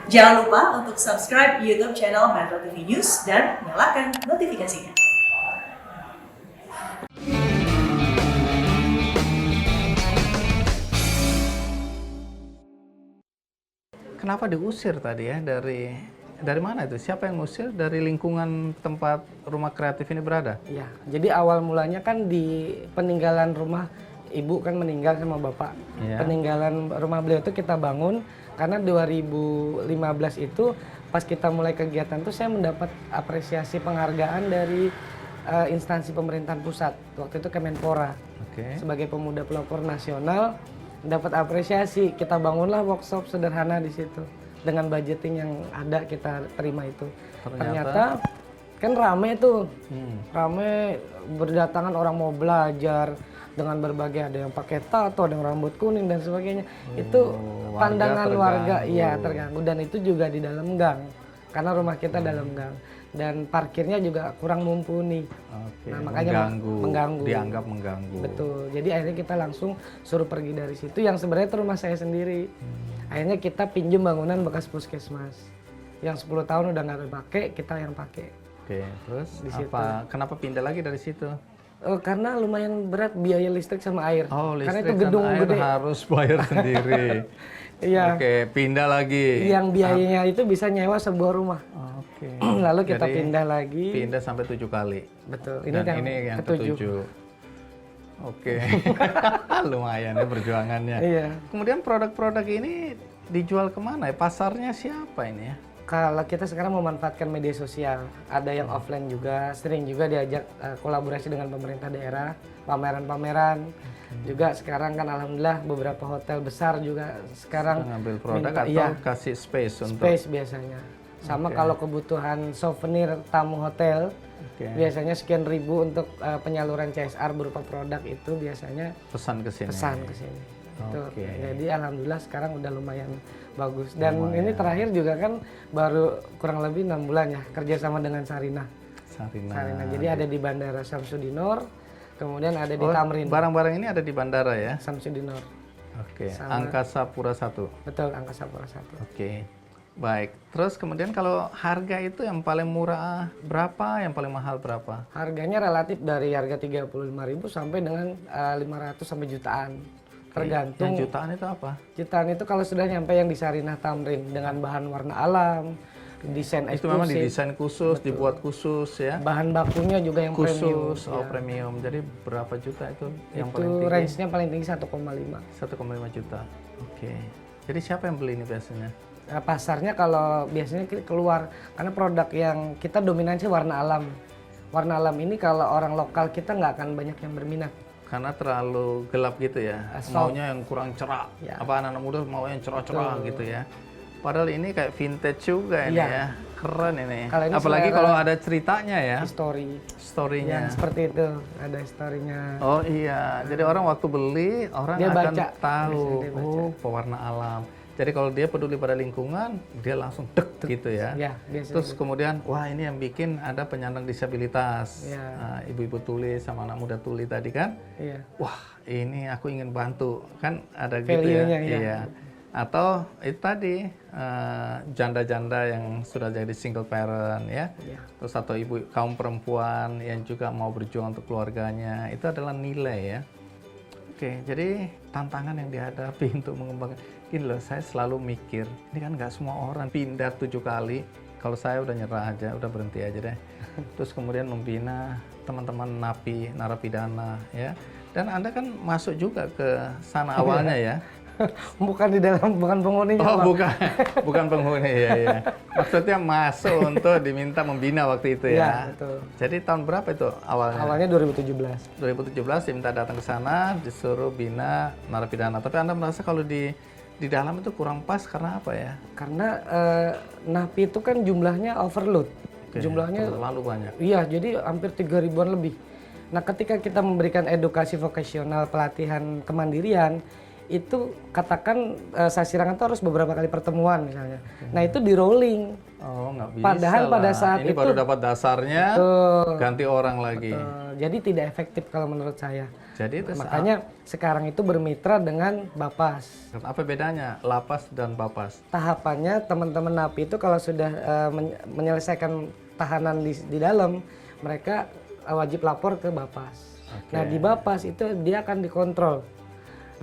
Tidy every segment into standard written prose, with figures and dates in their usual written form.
Jangan lupa untuk subscribe YouTube channel Metro TV News dan nyalakan notifikasinya. Kenapa diusir tadi ya dari mana itu? Siapa yang ngusir dari lingkungan tempat rumah kreatif ini berada? Ya, jadi awal mulanya kan di peninggalan rumah ibu kan meninggal sama bapak. Ya. Peninggalan rumah beliau itu kita bangun karena 2015 itu pas kita mulai kegiatan tuh saya mendapat apresiasi penghargaan dari instansi pemerintahan pusat. Waktu itu Kemenpora. Oke. Sebagai pemuda pelopor nasional dapat apresiasi. Kita bangunlah workshop sederhana di situ. Dengan budgeting yang ada kita terima itu. Ternyata kan rame tuh, rame berdatangan orang mau belajar dengan berbagai, ada yang pakai tato, ada yang rambut kuning dan sebagainya. Itu pandangan warga, iya terganggu, dan itu juga di dalam gang karena rumah kita dalam gang dan parkirnya juga kurang mumpuni. Nah, makanya mengganggu, dianggap mengganggu. Betul. Jadi akhirnya kita langsung suruh pergi dari situ yang sebenarnya itu rumah saya sendiri. Akhirnya kita pinjam bangunan bekas puskesmas yang 10 tahun udah nggak dipakai, kita yang pakai. Oke, terus Di situ. kenapa pindah lagi dari situ? Karena lumayan berat biaya listrik sama air. Oh, karena listrik itu gedung dan air gede. harus bayar sendiri. Iya. Oke, pindah lagi. Yang biayanya itu bisa nyewa sebuah rumah. Oke. Lalu kita Jadi, pindah lagi. Pindah sampai 7 kali. Betul. Dan ini yang ketujuh. Oke. Lumayan ya perjuangannya. Iya. Kemudian produk-produk ini dijual kemana ya? Pasarnya siapa ini ya? Kalau kita sekarang memanfaatkan media sosial, ada yang offline juga, sering juga diajak kolaborasi dengan pemerintah daerah, pameran-pameran. Juga sekarang kan alhamdulillah beberapa hotel besar juga sekarang ngambil produk atau iya, kasih space untuk biasanya. Sama kalau kebutuhan souvenir tamu hotel, biasanya sekian ribu untuk penyaluran CSR berupa produk itu biasanya pesan ke sini. Itu. Jadi alhamdulillah sekarang udah lumayan bagus. Dan ini terakhir juga kan baru kurang lebih 6 bulan ya kerja sama dengan Sarinah. Jadi ada di Bandara Samsudinor, kemudian ada di Tamrin. Barang-barang ini ada di bandara ya? Samsudinor. Oke. Angkasa Pura I. Betul, Angkasa Pura I. Oke. Baik. Terus kemudian kalau harga itu yang paling murah berapa, yang paling mahal berapa? Harganya relatif dari harga 35.000 sampai dengan 500 sampai jutaan. Tergantung. Yang jutaan itu apa? Jutaan itu kalau sudah nyampe yang di Sarinah Tamrin dengan bahan warna alam, desain eksklusif. Itu memang didesain khusus, dibuat khusus ya? Bahan bakunya juga yang khusus, premium. premium. Jadi berapa juta itu yang Itu paling tinggi? range-nya paling tinggi 1,5. 1,5 juta. Oke. Jadi siapa yang beli ini biasanya? Nah, pasarnya kalau biasanya keluar, karena produk yang kita dominasi warna alam. Warna alam ini kalau orang lokal kita nggak akan banyak yang berminat. Karena terlalu gelap gitu ya, maunya yang kurang cerah. Ya. Apa anak-anak muda mau yang cerah-cerah gitu ya. Padahal ini kayak vintage juga ini ya, keren ini. Kalau ini apalagi kalau ada ceritanya ya, story-nya. Yang seperti itu, ada story-nya. Oh iya, jadi orang waktu beli orang Dia akan baca. tahu, oh pewarna alam. Jadi kalau dia peduli pada lingkungan, dia langsung dek gitu ya. Ya, biasanya Terus kemudian, wah ini yang bikin ada penyandang disabilitas. Ya. Nah, ibu-ibu tuli sama anak muda tuli tadi kan. Iya. Wah ini aku ingin bantu. Kan ada gitu Value-nya, ya. ya. Iya. Atau itu tadi, janda-janda yang sudah jadi single parent ya. Iya. Terus atau ibu kaum perempuan yang juga mau berjuang untuk keluarganya. Itu adalah nilai ya. Oke, jadi tantangan yang dihadapi untuk mengembangkan. Gini loh, saya selalu mikir, ini kan nggak semua orang pindah 7 kali. Kalau saya udah nyerah aja, udah berhenti aja deh. Terus kemudian membina teman-teman napi, narapidana, ya. Dan Anda kan masuk juga ke sana awalnya ya. Bukan di dalam, bukan penghuninya. Oh, bukan penghuni ya. Maksudnya masuk untuk diminta membina waktu itu ya. Iya, betul. Jadi tahun berapa itu awalnya? Awalnya 2017. 2017 diminta datang ke sana, disuruh bina narapidana. Tapi Anda merasa kalau di dalam itu kurang pas karena apa ya? Karena napi itu kan jumlahnya overload. Jumlahnya terlalu banyak. Iya, jadi hampir 3.000-an lebih. Nah, ketika kita memberikan edukasi vokasional, pelatihan kemandirian, itu katakan Sasirangan itu harus beberapa kali pertemuan misalnya. Nah, itu di rolling. Oh, nggak bisa Padahal pada lah. saat Ini itu baru dapat dasarnya, Betul. ganti orang lagi. Jadi tidak efektif kalau menurut saya. Jadi itu Makanya sekarang itu bermitra dengan Bapas. apa bedanya lapas dan bapas? Tahapannya teman-teman napi itu kalau sudah menyelesaikan tahanan di dalam, mereka wajib lapor ke Bapas. Nah di Bapas itu dia akan dikontrol.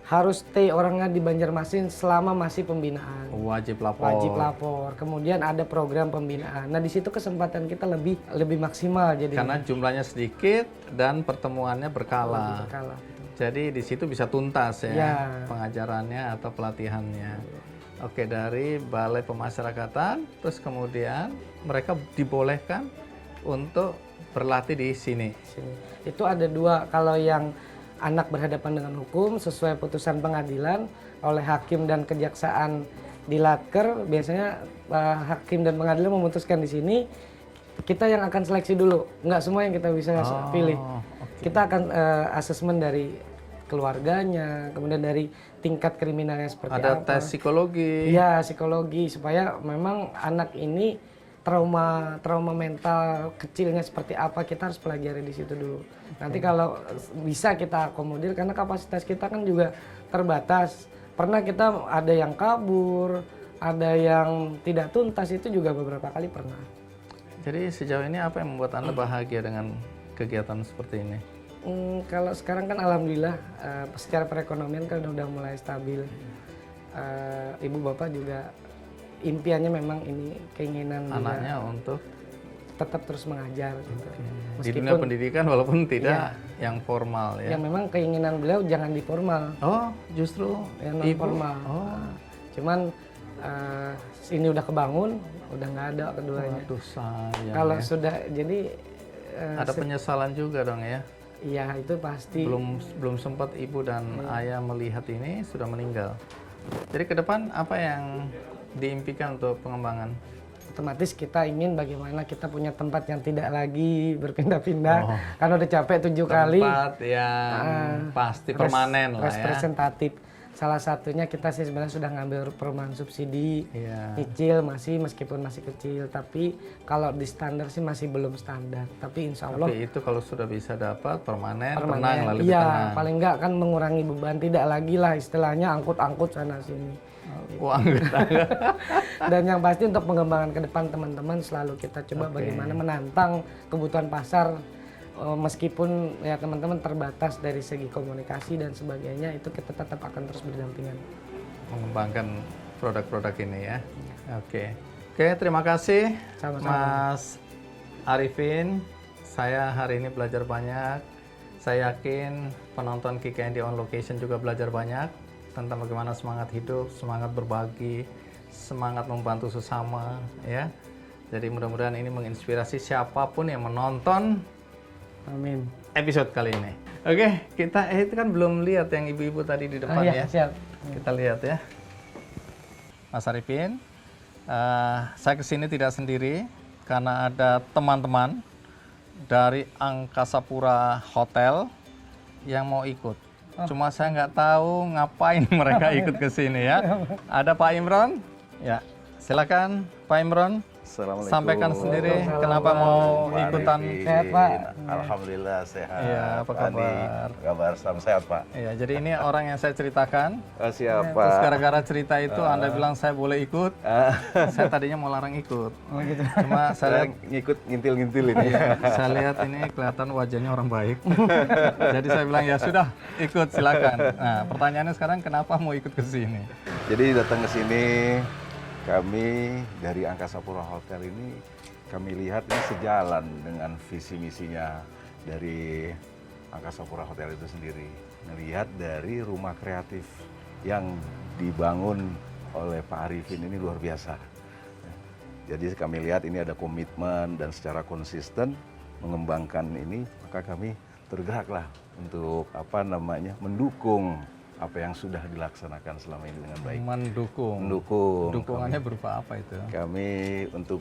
Harus stay orangnya di Banjarmasin selama masih pembinaan. Wajib lapor. Wajib lapor. Kemudian ada program pembinaan. Nah di situ kesempatan kita lebih maksimal jadi. Karena jumlahnya sedikit dan pertemuannya berkala. Berkala. Jadi di situ bisa tuntas ya, Ya. pengajarannya atau pelatihannya. Oke, dari Balai Pemasyarakatan, terus kemudian mereka dibolehkan untuk berlatih di sini. Sini. Itu ada dua, kalau yang anak berhadapan dengan hukum sesuai putusan pengadilan oleh hakim dan kejaksaan di Latker, biasanya hakim dan pengadilan memutuskan di sini, kita yang akan seleksi dulu, nggak semua yang kita bisa pilih. Okay. Kita akan asesmen dari keluarganya, kemudian dari tingkat kriminalnya seperti Ada apa. tes psikologi. Iya, psikologi supaya memang anak ini trauma mental kecilnya seperti apa, kita harus pelajari di situ dulu. Nanti kalau bisa kita akomodir karena kapasitas kita kan juga terbatas. Pernah kita ada yang kabur, ada yang tidak tuntas, itu juga beberapa kali pernah. Jadi sejauh ini apa yang membuat Anda bahagia dengan kegiatan seperti ini? Kalau sekarang kan alhamdulillah secara perekonomian kan udah mulai stabil. Ibu bapak juga impiannya memang ini, keinginan Anaknya untuk tetap terus mengajar gitu. di dunia pendidikan walaupun tidak yang formal ya. Yang memang keinginan beliau jangan di formal. Oh, justru Yang non formal. Cuman ini udah kebangun, udah nggak ada keduanya. Waduh, sayang Kalau ya. sudah jadi Ada penyesalan juga dong ya. iya itu pasti. Belum sempat ibu dan ayah melihat ini sudah meninggal. Jadi ke depan apa yang diimpikan untuk pengembangan? Otomatis kita ingin bagaimana kita punya tempat yang tidak lagi berpindah-pindah. Karena udah capek 7 kali. Tempat yang pasti permanen lah ya. Representatif. Salah satunya kita sih sebenarnya sudah ngambil perumahan subsidi, Iya. nyicil meskipun masih kecil, tapi kalau di standar sih masih belum standar. Tapi insya Allah Tapi itu kalau sudah bisa dapat permanen, tenang lah, lebih iya, tenang. paling enggak kan mengurangi beban, tidak lagi lah istilahnya angkut-angkut sana sini. Uang Dan yang pasti untuk pengembangan ke depan teman-teman selalu kita coba bagaimana menantang kebutuhan pasar. Meskipun ya teman-teman terbatas dari segi komunikasi dan sebagainya, itu kita tetap akan terus berdampingan. mengembangkan produk-produk ini ya. Oke, terima kasih Sama-sama. Mas Arifin. Saya hari ini belajar banyak. Saya yakin penonton KKND On Location juga belajar banyak tentang bagaimana semangat hidup, semangat berbagi, semangat membantu sesama ya. Jadi mudah-mudahan ini menginspirasi siapapun yang menonton Amin. episode kali ini. Oke, kita itu kan belum lihat yang ibu-ibu tadi di depan ya. Siap. Kita lihat ya. Mas Arifin, saya kesini tidak sendiri karena ada teman-teman dari Angkasa Pura Hotel yang mau ikut. Cuma saya nggak tahu ngapain mereka ikut ke sini ya. Ada Pak Imron? Ya, silakan Pak Imron. Assalamualaikum. Sampaikan sendiri kenapa mau ikutan. Sehat, Pak. Alhamdulillah sehat. Iya, apa Pak Andi, kabar? kabar salam sehat Pak. Iya, jadi ini orang yang saya ceritakan. Siapa? Terus gara-gara cerita itu Anda bilang saya boleh ikut. Saya tadinya mau larang ikut. Gitu. Cuma saya ngikut ngintil-ngintil ini. saya lihat ini kelihatan wajahnya orang baik. Jadi saya bilang ya sudah, ikut silakan. Nah, pertanyaannya sekarang kenapa mau ikut ke sini? Jadi datang ke sini kami dari Angkasa Pura Hotel ini kami lihat ini sejalan dengan visi misinya dari Angkasa Pura Hotel itu sendiri. Melihat dari rumah kreatif yang dibangun oleh Pak Arifin ini luar biasa. Jadi kami lihat ini ada komitmen dan secara konsisten mengembangkan ini, maka kami tergeraklah untuk mendukung apa yang sudah dilaksanakan selama ini dengan baik. Mendukung. Dukungannya berupa apa itu? Kami untuk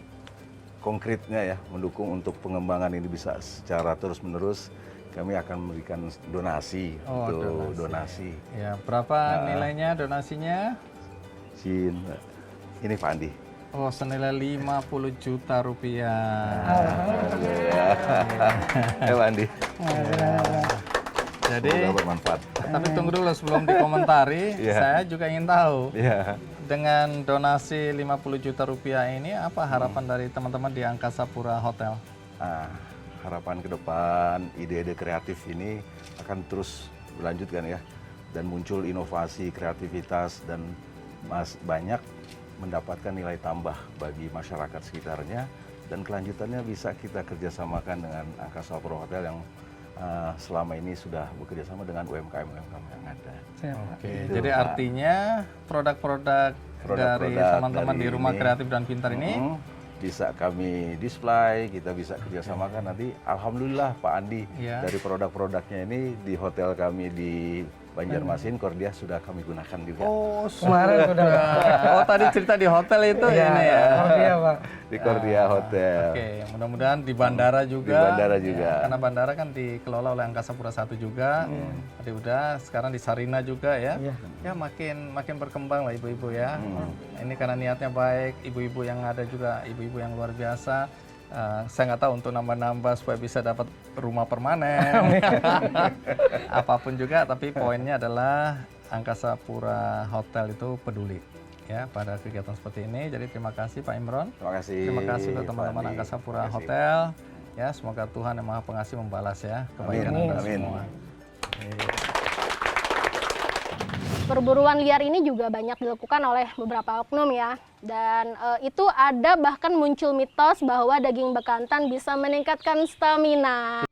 konkretnya ya, mendukung untuk pengembangan ini bisa secara terus-menerus. Kami akan memberikan donasi untuk donasi. Ya, berapa nilainya donasinya? Ini Pak Andi. Oh, senilai 50 juta rupiah. Pak Andi. Jadi, Semoga bermanfaat. tapi tunggu dulu sebelum dikomentari, Iya. saya juga ingin tahu. Ya. Dengan donasi 50 juta rupiah ini, apa harapan dari teman-teman di Angkasa Pura Hotel? Nah, harapan ke depan, ide-ide kreatif ini akan terus berlanjutkan ya. Dan muncul inovasi, kreativitas, dan banyak mendapatkan nilai tambah bagi masyarakat sekitarnya. Dan kelanjutannya bisa kita kerjasamakan dengan Angkasa Pura Hotel yang selama ini sudah bekerjasama dengan UMKM-UMKM yang ada. Oke, Itu, jadi Pak. artinya produk-produk dari Produk-produk teman-teman di dari Rumah ini, Kreatif dan Pintar ini, bisa kami display, kita bisa kerjasamakan nanti. Alhamdulillah Pak Andi, Iya. dari produk-produknya ini di hotel kami di Banjarmasin, Kordia sudah kami gunakan juga. oh Kemarin udah. oh tadi cerita di hotel itu Iya, ini ya. Iya, Pak. Di Kordia Hotel. Oke, mudah-mudahan di bandara juga. Di bandara juga. Ya, karena bandara kan dikelola oleh Angkasa Pura I juga. Tadi udah, sekarang di Sarina juga ya. Iya. Ya makin berkembang lah ibu-ibu ya. Ini karena niatnya baik, ibu-ibu yang ada juga ibu-ibu yang luar biasa. Saya nggak tahu untuk nambah-nambah supaya bisa dapat rumah permanen. Apapun juga, tapi poinnya adalah Angkasa Pura Hotel itu peduli ya pada kegiatan seperti ini. Jadi terima kasih Pak Imron. Terima kasih. Terima kasih untuk Pak teman-teman Andi. Angkasa Pura Terima kasih. Hotel. Ya, semoga Tuhan yang Maha Pengasih membalas ya kebaikan Amin. Anda Amin. semua. Perburuan liar ini juga banyak dilakukan oleh beberapa oknum ya. Dan itu ada bahkan muncul mitos bahwa daging bekantan bisa meningkatkan stamina.